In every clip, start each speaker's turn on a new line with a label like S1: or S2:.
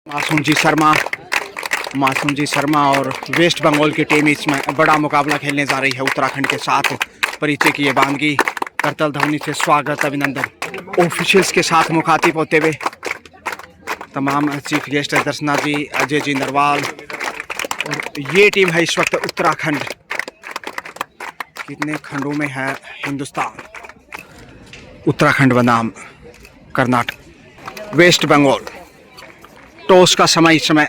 S1: मासूम जी शर्मा और वेस्ट बंगाल की टीम इसमें बड़ा मुकाबला खेलने जा रही है उत्तराखंड के साथ। परिचय की ये बानगी करतल ध्वनि से स्वागत अभिनंदन ऑफिशियल्स के साथ मुखातिब होते हुए तमाम चीफ गेस्ट दर्शना जी, अजय जी नरवाल। और ये टीम है इस वक्त उत्तराखंड। कितने खंडों में है हिंदुस्तान? उत्तराखंड बनाम कर्नाटक, वेस्ट बंगाल। टॉस का समय इस समय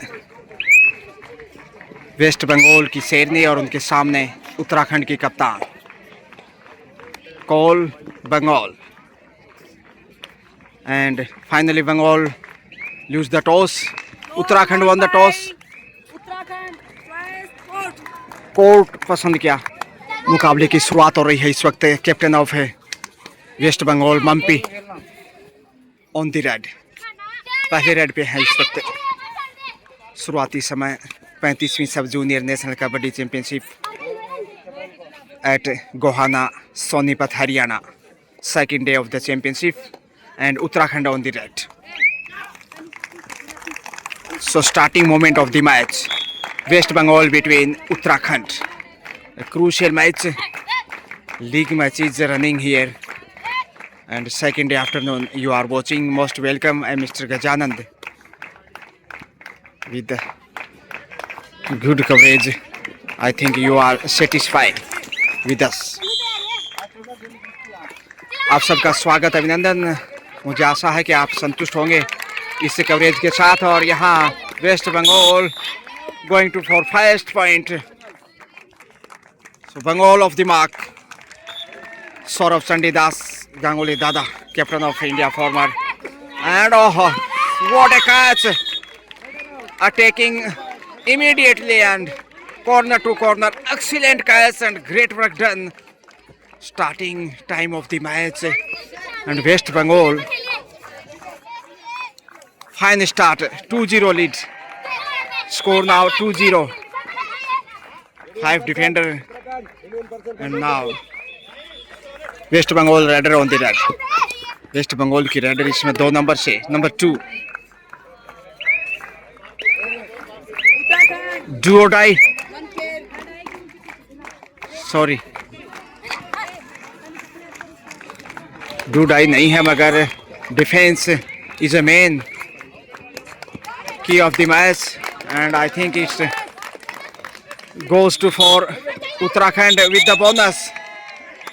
S1: वेस्ट बंगाल की शेरनी और उनके सामने उत्तराखंड की कप्तान। Call Bengal and finally Bengal lose the toss. Uttarakhand won the toss. Court पसंद किया। मुकाबले की शुरुआत हो रही है इस वक्त। कैप्टन ऑफ है West Bengal Mampi on the raid, पहले रेड पे है इस वक्त। शुरुआती समय 35वीं sub junior national kabaddi championship at Gohana, Sonipat, Haryana. Second day of the championship and Uttarakhand on the raid. So starting moment of the match, West Bengal between Uttarakhand. A crucial match. League match is running here. And second afternoon you are watching. Most welcome. I am Mr. Gajanand with the good coverage. I think you are satisfied with us. आप सबका स्वागत अभिनंदन। मुझे आशा है कि आप संतुष्ट होंगे इस कवरेज के साथ। और यहाँ waste Bengal going to for first point. So Bengal off the mark. Saurav Chandidas Ganguly Dada, captain of India former. And oh what a catch, attacking immediately and corner to corner. Excellent catch and great work done. Starting time of the match and West Bengal fine start, 2-0 lead. Score now 2-0. 5 defender and now West Bengal Raider on the red. West Bengal की Raider इसमें 2 number से number 2। Do or die. Sorry, do die नहीं है, मगर defence is a main key of the match and I think it goes to for Uttarakhand with the bonus.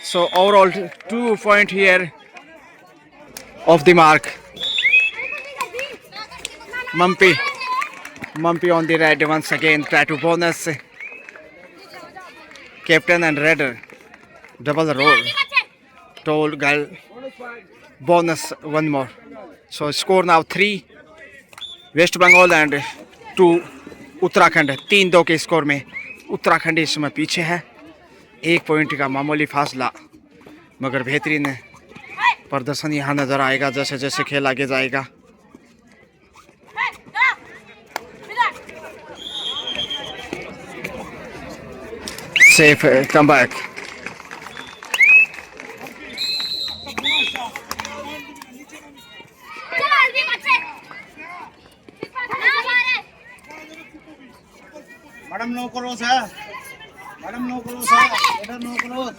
S1: So overall 2 point here of the mark. Mumpy on the red once again, try to bonus. Captain and Raider double roll. Tall girl bonus one more. So score now 3 West Bengal and 2 Uttarakhand. 3-2 के score में उत्तराखंड इस समय पीछे है। 1 point का मामूली फासला, मगर बेहतरीन प्रदर्शन यहाँ नजर आएगा जैसे जैसे खेल आगे जाएगा। Safe comeback.
S2: Madam no cross है, मैडम नो क्रॉस है, इधर नो क्रॉस।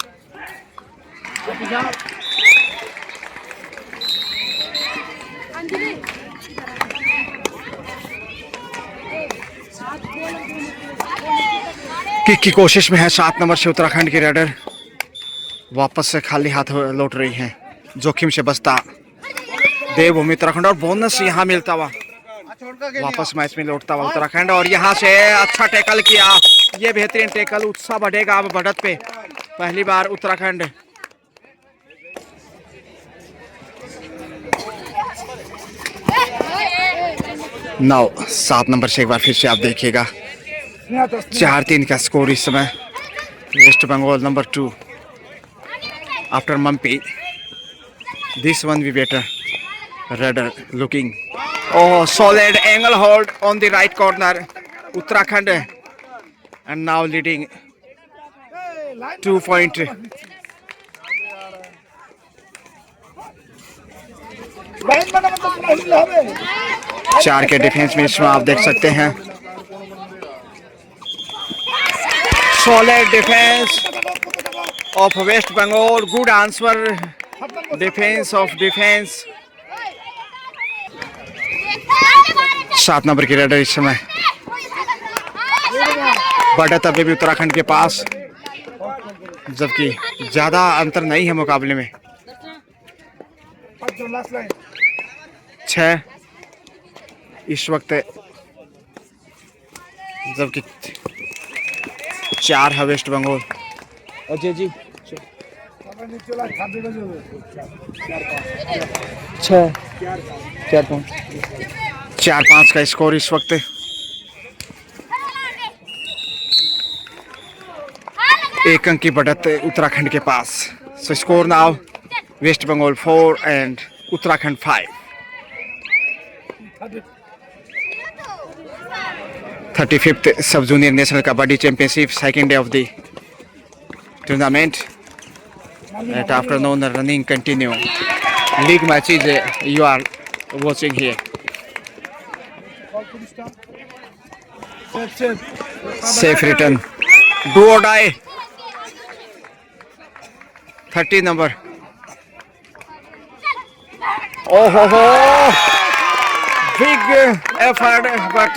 S1: किक की कोशिश में है 7 नंबर से उत्तराखंड की रेडर। वापस से खाली हाथ लौट रही हैं। जोखिम से बचता देवभूमि उत्तराखंड और बोनस यहाँ मिलता हुआ वापस मैच में लौटता हुआ उत्तराखंड। और यहाँ से अच्छा टैकल किया। ये बेहतरीन टैकल, उत्साह बढ़ेगा अब बढ़त पे। पहली बार उत्तराखंड नौ 7 नंबर से एक बार फिर से आप देखिएगा 4-3 का स्कोर इस समय। West Bengal number 2 after Mampi. This one भी better. Raider looking. Oh, solid angle hold on the right corner. Uttarakhand and now leading 2 point. 4 के डिफेंस में इसमें आप देख सकते हैं। Solid defence of west Bengal, good answer, defence of defence. 7 नंबर की रेडर इस समय बढ़त अभी भी उत्तराखंड के पास, जबकि ज्यादा अंतर नहीं है मुकाबले में। 6 इस वक्त, जबकि 4 है वेस्ट बंगाल। अजय जी 4-5 का स्कोर इस वक्त। एक अंक की बढ़त उत्तराखंड के पास। So score now waste Bengal 4 and Uttarakhand 5। 35th sub junior national kabaddi championship, second day of the tournament. At afternoon running continue. League matches you are watching here. Safe return. Do or die. 30 number. Oh ho ho! Big effort, but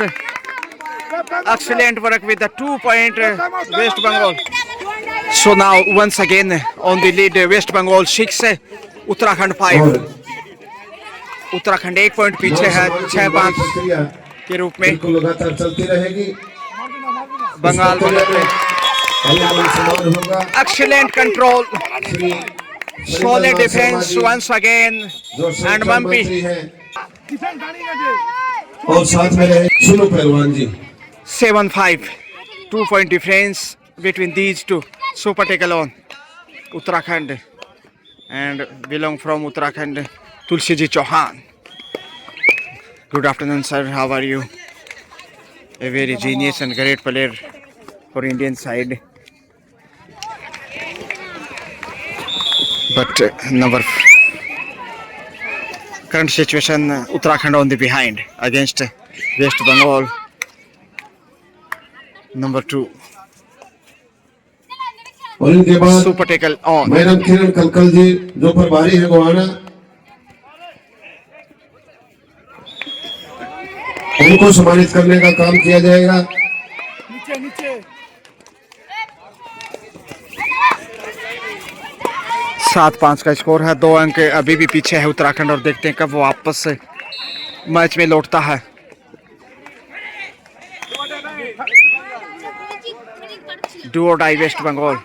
S1: excellent work with the 2-point West Bengal. So now once again on the lead West Bengal 6, Uttarakhand 5. Uttarakhand 1 point पीछे है 6-5 के रूप में।
S2: लगातार चलती रहेगी।
S1: Bengal excellent control, solid defence once again and Mampi.
S2: और साथ में रहे सुनो पहलवान जी।
S1: 7-5, 2 point difference between these two. Super tackle on Uttarakhand and belong from Uttarakhand, Tulsiji Chauhan. Good afternoon, sir. How are you? A very genius and great player for Indian side. But current situation, Uttarakhand on the behind against West Bengal. Number 2.
S2: और इनके बाद
S1: super tackle on
S2: madam किरण कलकल जी जो प्रभारी है गोहाना, उनको सम्मानित करने का काम किया जाएगा। नीचे
S1: 7-5 का स्कोर है। 2 अंक अभी भी पीछे है उत्तराखंड, और देखते हैं कब वो वापस मैच में लौटता है। डू और डाई वेस्ट बंगाल।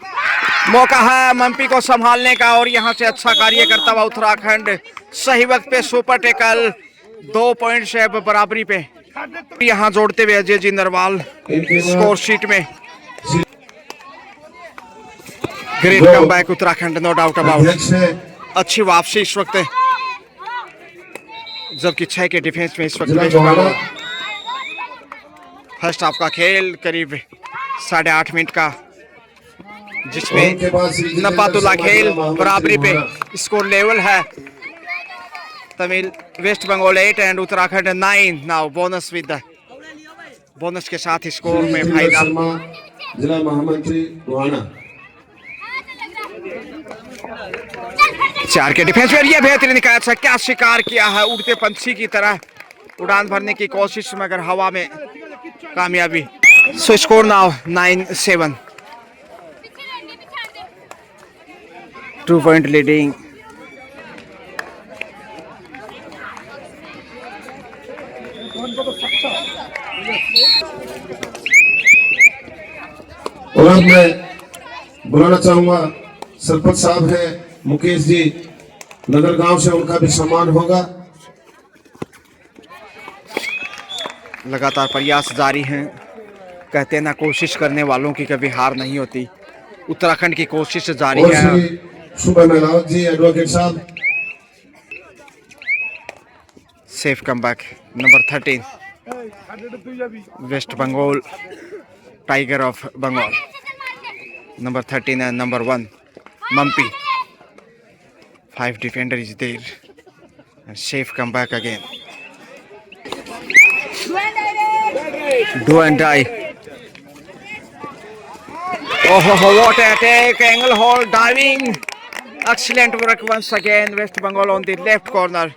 S1: मौका है मम्पी को संभालने का, और यहां से अच्छा कार्य करता हुआ उत्तराखंड सही वक्त पे सुपर टेकल 2 पॉइंट से अब बराबरी पे यहां जोड़ते हुए अजय जी नरवाल स्कोर शीट में। Great comeback Uttarakhand, no doubt about. अच्छी वापसी इस वक्त, जबकि 6 के डिफेंस में इस वक्त वेस्ट बंगाल। फर्स्ट हाफ का खेल करीब 8.5 मिनट का, जिसमें नपातुल्ला खेल बराबरी पे स्कोर लेवल है। Tamil west Bengal 8 and Uttarakhand 9। Now bonus with the bonus के साथ स्कोर में फायदा।
S2: जिला महामंत्री गोहाना
S1: 4 के डिफेंस में ये बेहतरीन कैच है। क्या शिकार किया है, उड़ते पंछी की तरह उड़ान भरने की कोशिश, मगर हवा में कामयाबी। सो स्कोर नाउ 9-7, 2 point leading।
S2: और अब मैं बुलाना चाहूंगा सरपंच साहब है मुकेश जी, नगर गांव से, उनका भी सम्मान होगा।
S1: लगातार प्रयास जारी हैं। कहते हैं ना, कोशिश करने वालों की कभी हार नहीं होती। उत्तराखंड की कोशिश जारी
S2: और
S1: है।
S2: श्री सुबह मेलावत जी, एडवोकेट साहब।
S1: Safe comeback number 13 west Bengal tiger of Bengal. Number 13 and number 1 Mumpy. 5 defender is there. And safe comeback again. Do and die. Oh, what attack! Angle hold diving. Excellent work once again. West Bengal on the left corner.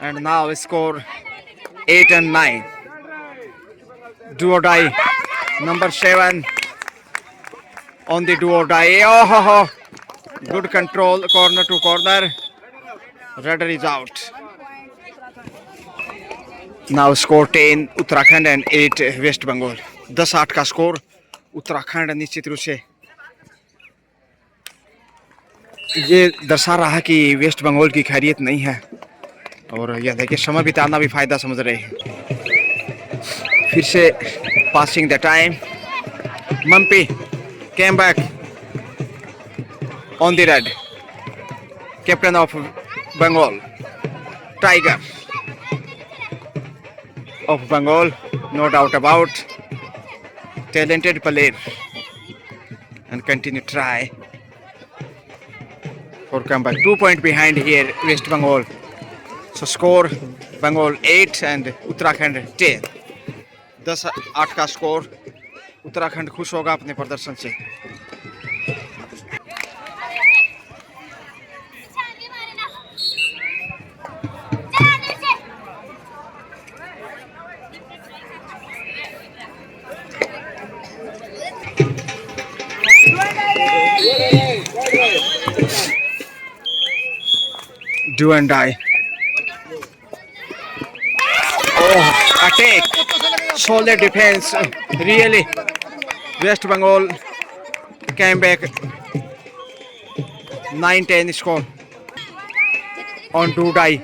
S1: And now score 8 and 9. Do or die. Number 7 on the do or die. Oh, good control. Corner to corner. Rudder is out. Now score 10 Uttarakhand and 8 West Bengal. 10-8 का score Uttarakhand निश्चित रूप से ये दर्शा रहा कि waste Bengal की खैरियत नहीं है और यह देखिए समय बिताना भी फायदा समझ रहे हैं. फिर से passing the time. Mampi came back on the raid. Captain of Bengal. Tiger of Bengal, no doubt about. Talented player and continue try for comeback. 2 point behind here West Bengal. So score Bengal 8 and Uttarakhand 10. 10-8 का score. Uttarakhand खुश होगा अपने प्रदर्शन से. Do and die. Oh, attack. Solid defense. Really. West Bengal came back. 9-10 score on do die.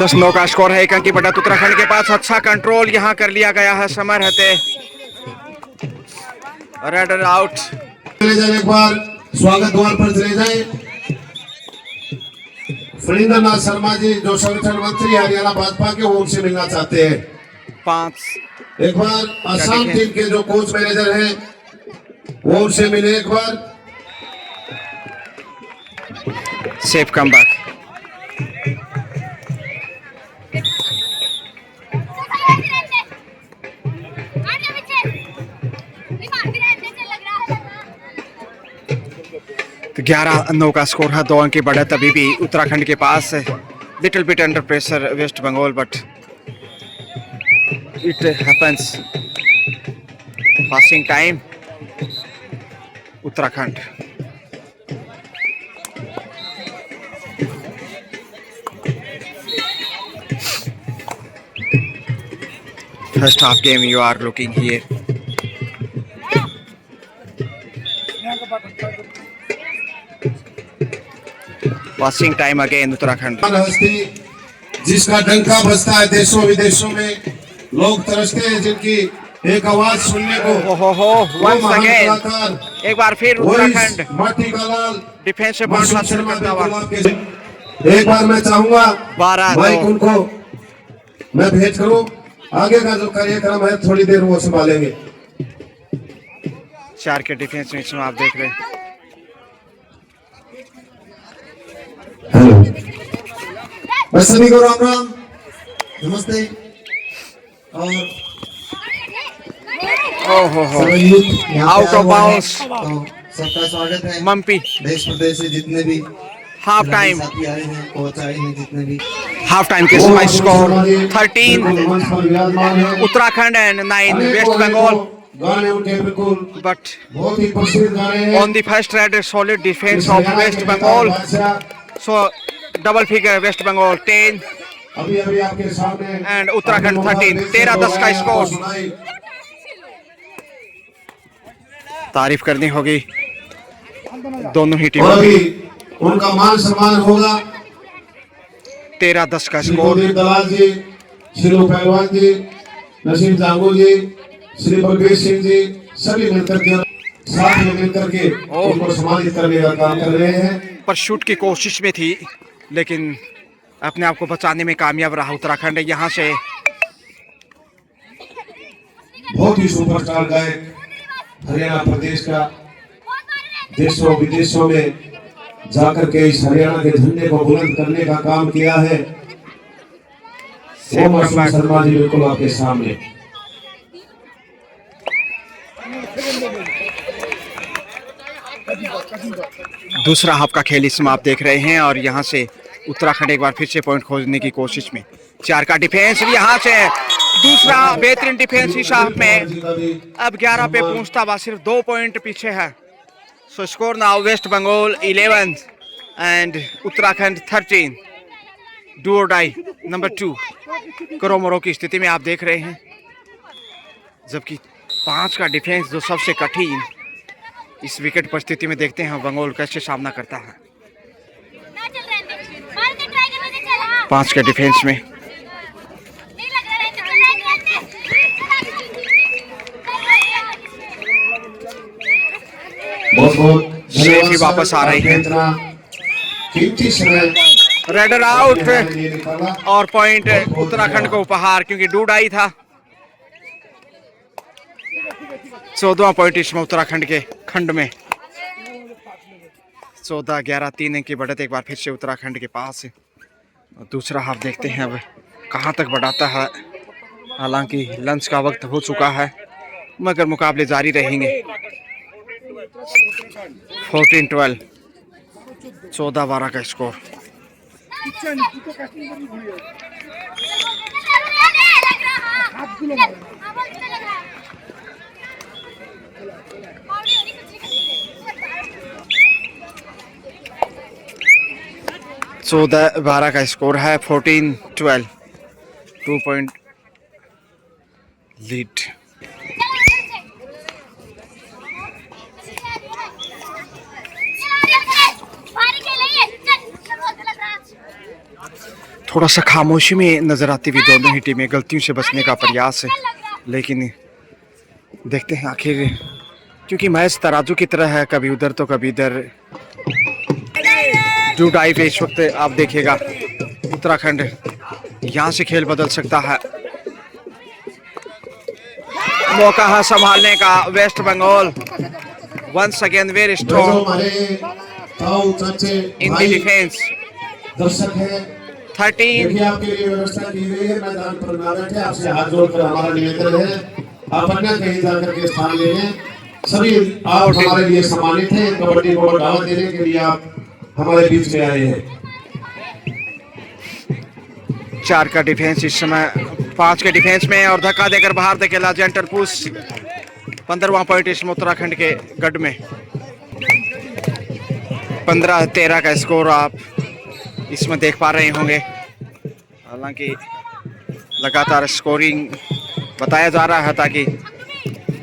S1: दस 9 का score है. एक अंक की बढ़त उत्तराखंड के पास. अच्छा कंट्रोल यहां कर लिया गया है समय रहते. Raider out.
S2: चले जाए एक बार स्वागत द्वार पर चले जाए. फरिंदर नाथ शर्मा जी जो संगठन मंत्री हरियाणा भाजपा के वो उनसे मिलना चाहते हैं.
S1: 5.
S2: एक बार आसाम टीम के जो कोच मैनेजर हैं वो उनसे मिले एक बार.
S1: Safe comeback. तो 11-9 का स्कोर है. 2 अंक की बढ़त अभी भी उत्तराखंड के पास है. Little bit under pressure west Bengal but it happens. Passing time Uttarakhand. First half game you are looking here. Passing time again Uttarakhand.
S2: हस्ती जिसका डंका बजता है देशों विदेशों में. लोग तरसते हैं जिनकी एक आवाज सुनने को.
S1: हो once again एक बार फिर उत्तराखंड
S2: माटी का लाल
S1: डिफेंस से पॉइंट हासिल करता हुआ.
S2: एक बार मैं चाहूंगा
S1: 12
S2: माइक उनको मैं भेंट करूं. आगे का जो कार्यक्रम है थोड़ी देर वो संभालेंगे.
S1: 4 के डिफेंस में आप देख रहे हैं.
S2: हेलो मैं सभी को राम राम नमस्ते. और
S1: आउट ऑफ बाउंड्स.
S2: सबका स्वागत है.
S1: मम्पी
S2: देश प्रदेश से जितने भी
S1: हाफ टाइम.
S2: साथी आए हैं कोच आए हैं जितने भी.
S1: हाफ टाइम के समय score 13 Uttarakhand and 9 west Bengal.
S2: गाने उनके बिल्कुल
S1: बट
S2: बहुत ही प्रसिद्ध गाने हैं.
S1: on the first red solid defense of West Bengal. So double figure West Bengal 10
S2: अभी अभी आपके सामने
S1: and Uttarakhand 13. 13-10 का स्कोर. तारीफ करनी होगी दोनों ही टीमों की.
S2: उनका मान सम्मान होगा.
S1: 13-10 का
S2: श्री
S1: स्कोर.
S2: कुलदीप दलाल जी, श्री पहलवान जी, नसीम जांगू जी, श्री बलबीर सिंह जी सभी मिलकर के साथ में मिलकर के उनको सम्मानित करने का काम कर रहे हैं.
S1: पर शूट की कोशिश में थी लेकिन अपने आप को बचाने में कामयाब रहा उत्तराखंड. यहाँ से
S2: बहुत ही सुपरस्टार गायक हरियाणा प्रदेश का देशों विदेशों में जाकर के इस हरियाणा के झंडे को बुलंद करने का काम किया है। वो मासूम शर्मा जी बिल्कुल आपके सामने।
S1: दूसरा हाफ का खेल इसमें आप देख रहे हैं और यहाँ से उत्तराखंड एक बार फिर से पॉइंट खोजने की कोशिश में। 4 का डिफेंस यहाँ से दूसरा बेहतरीन डिफेंस इस हाफ में। अब 11 पे पहुंचता हुआ सिर्फ 2 पॉइंट पीछे है। So score now waste Bengal 11 and Uttarakhand 13। Do और डाई नंबर 2 करो मरो की स्थिति में आप देख रहे हैं, जबकि 5 का डिफेंस जो सबसे कठिन इस विकेट परिस्थिति में देखते हैं बंगाल कैसे सामना करता है। 5 के डिफेंस में शेख ही वापस आ रहे हैं। रेडर आउट और पॉइंट उत्तराखंड को उपहार, क्योंकि डूडाई था। 14वां पॉइंट इसमें उत्तराखंड के खंड में। 14-11 3 अंक की बढ़त एक बार फिर से उत्तराखंड के पास है। दूसरा हाफ देखते हैं अब कहां तक बढ़ाता है। हालांकि लंच का वक्त हो चुका है मगर मुकाबले जारी रहेंगे। 14-12 14-12 का स्कोर। चौदह 12 का स्कोर है। 14-12 2 पॉइंट लीड। थोड़ा सा खामोशी में नजर आती हुई दोनों ही टीमें, गलतियों से बचने का प्रयास है, लेकिन देखते हैं आखिर, क्योंकि मैच तराजू की तरह है, कभी उधर तो कभी इधर। डूडाई पे इस वक्त आप देखिएगा उत्तराखंड यहाँ से खेल बदल सकता है। मौका है संभालने का west Bengal. Once again very strong in the defence.
S2: दर्शक है
S1: 13
S2: आपके लिए व्यवस्था की गई है। मैदान पर ना बैठे, आपसे हाथ जोड़कर हमारा निवेदन है आप अन्य कहीं जाकर के स्थान ले लें। सभी आप हमारे लिए सम्मानित हैं। कबड्डी को बढ़ावा देने के लिए आप हमारे बीच में आए हैं।
S1: 4 का डिफेंस इस समय 5 के डिफेंस में और धक्का देकर बाहर धकेला जेंटर पुश। 15वां पॉइंट इसमें उत्तराखंड के गढ़ में। 15-13 का स्कोर आप इसमें देख पा रहे होंगे। हालांकि लगातार स्कोरिंग बताया जा रहा है ताकि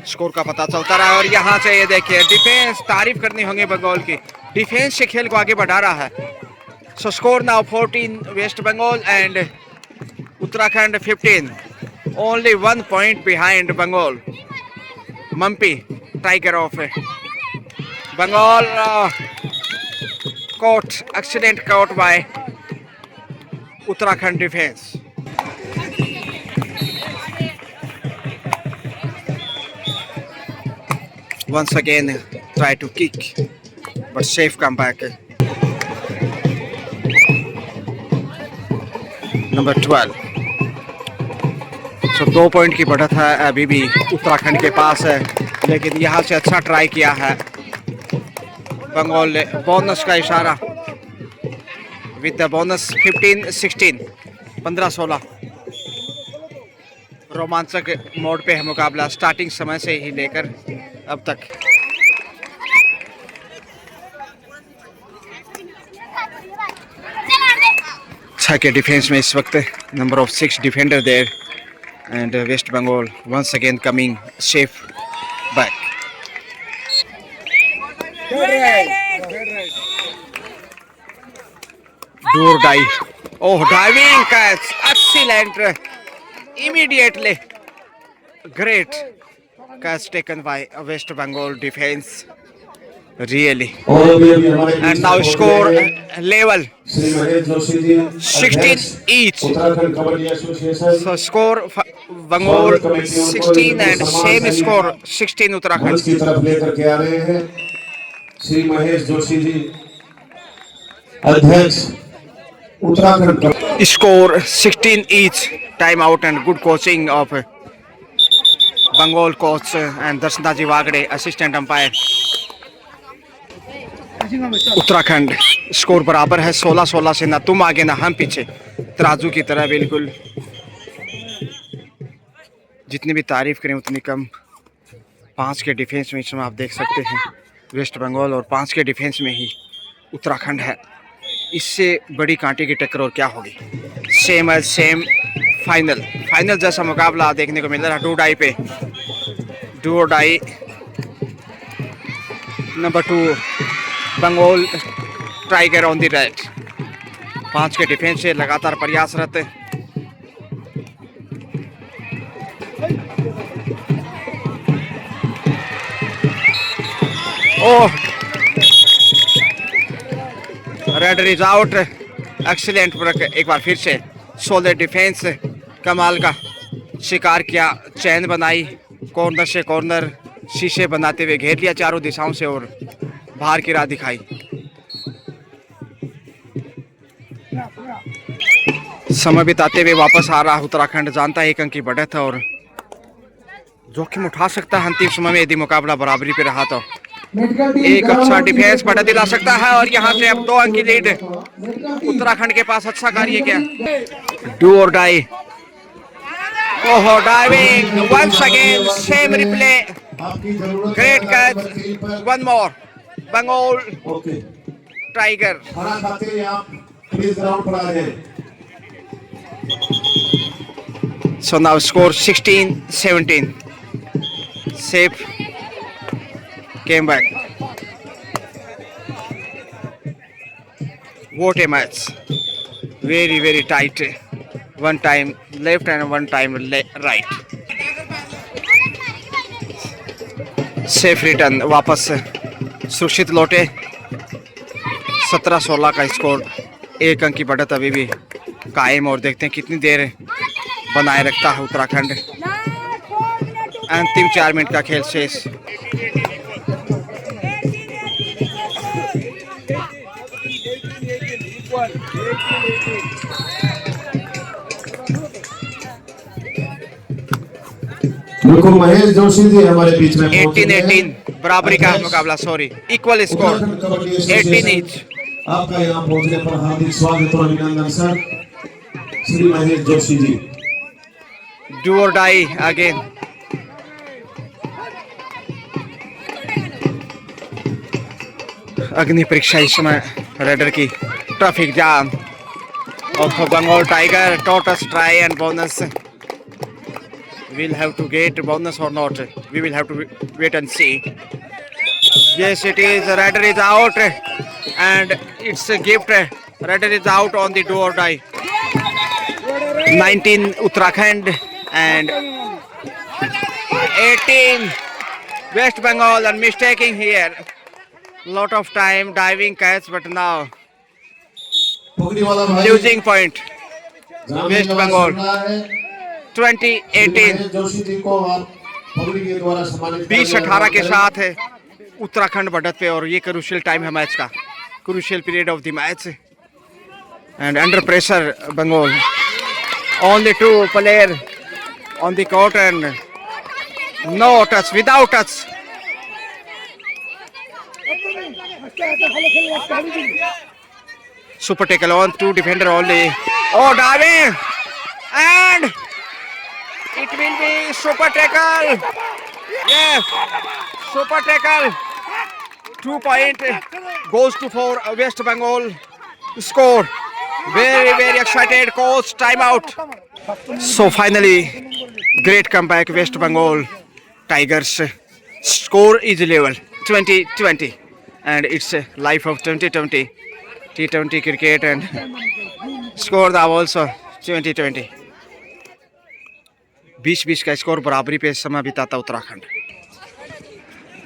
S1: स्कोर का पता चलता रहा। और यहाँ से ये देखिए डिफेंस, तारीफ करनी होंगे बंगाल की, डिफेंस से खेल को आगे बढ़ा रहा है। So score now 14 West Bengal and Uttarakhand 15, only 1 point behind Bengal. Mampi tiger of Bengal caught, accident caught by Uttarakhand defense. Once again try to kick but safe comeback. Number 12. So 2 point की बढ़त है अभी भी उत्तराखंड के पास है, लेकिन यहाँ से अच्छा ट्राई किया है बंगाल ने। बोनस का इशारा विद द बोनस 15-16 15-16। रोमांचक मोड पे है मुकाबला स्टार्टिंग समय से ही लेकर अब तक। छह के डिफेंस में इस वक्त number of 6 defender there and West Bengal once again coming safe back. Do or die, oh diving catch, excellent, immediately great catch taken by West Bengal defence really. And now score level 16 each, so score Bengal 16 and same score 16 Uttarakhand.
S2: मंच की तरफ लेकर के आ रहे हैं श्री महेश जोशी जी, अध्यक्ष Uttarakhand.
S1: Score 16 each, time out and good coaching of Bengal coach and दर्शनदाजी Wagde assistant umpire. Uttarakhand score बराबर है 16-16 से, ना तुम आगे ना हम पीछे, तराजू की तरह बिल्कुल। जितनी भी तारीफ करें उतनी कम। 5 के डिफेंस में इस समय आप देख सकते हैं वेस्ट बंगाल और 5 के डिफेंस में ही उत्तराखंड है। इससे बड़ी कांटे की टक्कर और क्या होगी। सेम एज सेम फाइनल जैसा मुकाबला देखने को मिल रहा है। डू और die number 2 Bengal tiger on the right. 5 के डिफेंस से लगातार प्रयासरत। Oh, raid is out. Excellent work एक बार फिर से। सोलर डिफेंस कमाल का शिकार किया, चैन बनाई, कॉर्नर से कॉर्नर शीशे बनाते हुए घेर लिया चारों दिशाओं से और बाहर की राह दिखाई। समय बिताते हुए वापस आ रहा उत्तराखंड। जानता है 1 अंक की बढ़त है और जोखिम उठा सकता है अंतिम समय में यदि मुकाबला बराबरी पे रहा तो। एक अच्छा डिफेंस बढ़त दिला सकता है और यहाँ से अब 2 अंक की लीड उत्तराखंड के पास। अच्छा कार्य किया। डू और डाई। ओहो, diving once again, same replay, great catch, one more, Bengal tiger. So now score 16-17. Safe came back. What a match. Very tight. One time left and one time right. Safe return. वापस सुरक्षित लौटे। 17-16 का score. 1 अंक की बढ़त अभी भी कायम और देखते हैं कितनी देर बनाए रखता है उत्तराखंड। अंतिम 4 मिनट का खेल शेष।
S2: बिल्कुल महेश जोशी जी हमारे बीच में
S1: 18-18 बराबरी का मुकाबला, सॉरी इक्वल स्कोर 18 ईच।
S2: आपका यहाँ पहुंचने पर हार्दिक स्वागत और अभिनंदन सर, श्री महेश जोशी जी।
S1: डू और डाई अगेन। अग्नि परीक्षा इस समय रेडर की। Traffic jam of Bengal tiger. टॉटस try and bonus. We'll have to get bonus or not. We will have to wait and see. Yes, it is. Raider is out and it's a gift. Raider is out on the do or die. 19 Uttarakhand and 18 West Bengal. And mistaking here. Lot of time diving catch, but now losing point. West Bengal 2018 20-18 के साथ है उत्तराखंड बढ़त पे और ये crucial time है match का, crucial period of the match. And under pressure Bengal, only 2 player on the court and no touch, without touch. Super tackle on 2 defender only. Oh, diving and it will be super tackle. Yes, super tackle. 2 point goes to for West Bengal. Score. Very excited. Coach timeout. So finally, great comeback. West Bengal Tigers. Score is level 20-20, and it's life of 2020 T20 cricket and score that also 20-20। 20-20 का score बराबरी पे समय बिताता Uttarakhand.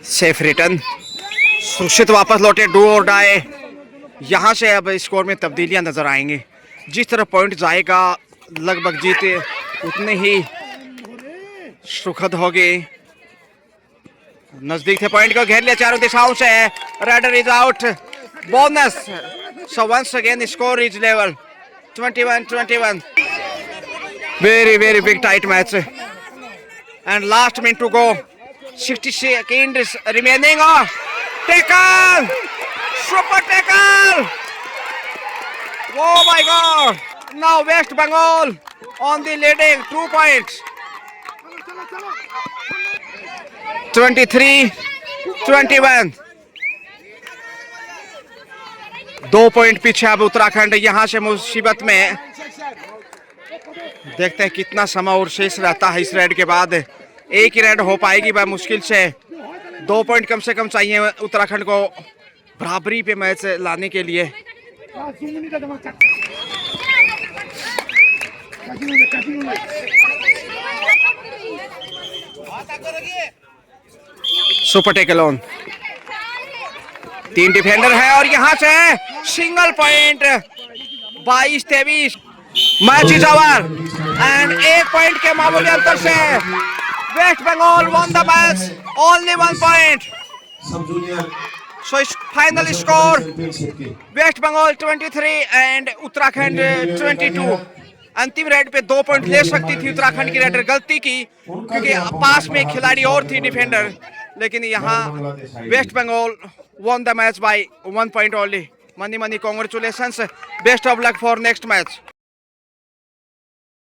S1: Safe return, सुरक्षित वापस लौटे। Do और die. यहाँ से अब स्कोर में तब्दीलियाँ नजर आएंगी। जिस तरह पॉइंट जाएगा लगभग जीते उतने ही सुखद होगी। नजदीक थे पॉइंट को घेर लिया चारों दिशाओं से। Raider is out. Bonus. So once again score is level 21-21. Very big tight match. And last minute to go. 60 seconds remaining. Oh, tackle! Super tackle! Oh my God! Now West Bengal on the leading 2 points. 23-21. 2 point पीछे अब उत्तराखंड यहां से मुसीबत में। देखते हैं कितना समय और शेष रहता है इस रेड के बाद। एक ही रेड हो पाएगी वह मुश्किल से। 2 पॉइंट कम से कम चाहिए उत्तराखंड को बराबरी पे मैच लाने के लिए। Super tackle on. 3 डिफेंडर है और यहां से single point. 22-23। Match is over and 1 point के मामूली अंतर से west Bengal won the match. Only 1 point. So final score west Bengal 23 and Uttarakhand 22। अंतिम रेड पे 2 पॉइंट ले सकती थी उत्तराखंड की रेडर। गलती की क्योंकि पास में खिलाड़ी और थी डिफेंडर, लेकिन यहाँ waste Bengal won the match by 1 point only. Many congratulations. Best of luck for next match.